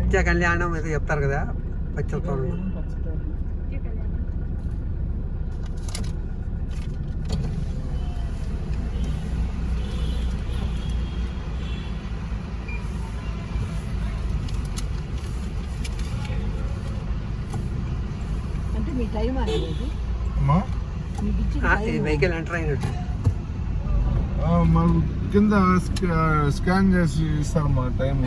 నిత్య కళ్యాణం ఏదో చెప్తారు కదా, పచ్చతోరణం. అంటే మీ టైం అనేది వెహికల్ ఎంటర్ అయినట్టు మాకు కింద స్కాన్ చేసి ఇస్తారు మా టైం,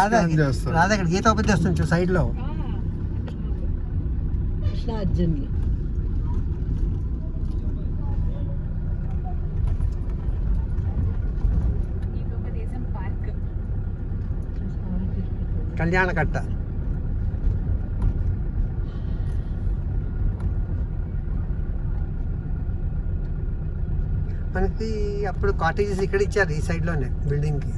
స్కాన్ చేస్తారు. రాదా ఇక్కడ గీత ఓపెన్ చేస్తుంది సైడ్ లో. కృష్ణార్జునులు కళ్యాణ కట్ట. మనకి అప్పుడు కాటేజెస్ ఇక్కడ ఇచ్చారు ఈ సైడ్ లోనే బిల్డింగ్ కి.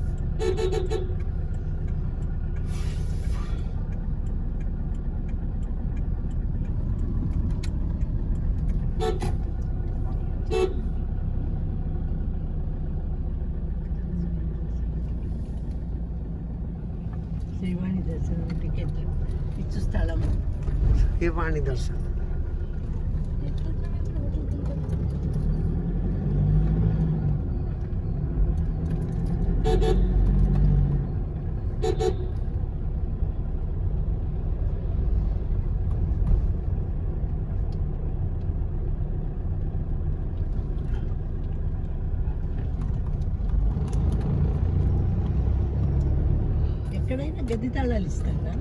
శ్రీవాణి దర్శనం టికెట్ ఇచ్చు స్థలం. శ్రీవాణి దర్శనం. ఎక్కడైనా గది తాళాలు ఇస్తారా?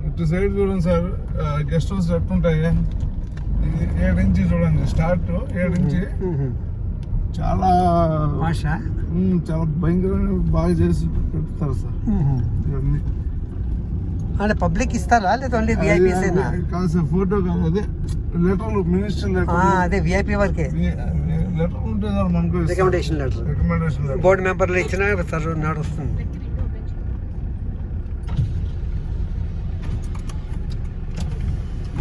ఇటు సైడ్ చూడండి సార్, గెస్ట్ హౌస్ ఎట్లుంటాయి. 7 ఇంచి చూడండి, స్టార్ట్ 7 ఇంచి. చాలా చాలా భయంకరంగా బాగా చేసి పెడతారు సార్ ఇవన్నీ. అంటే పబ్లిక్ ఇస్తారా లేదా ఓన్లీ విఐపీస్? కాదు సార్, ఫోటో కాదు, అదే లెటర్లు, మినిస్టర్ లెటర్. అదే విఐపీ వరకే లెటర్ ఉంటే సార్ మనకు recommendation letter. Recommendation letter board మెంబర్లు ఇచ్చినా సార్ నడుస్తుంది.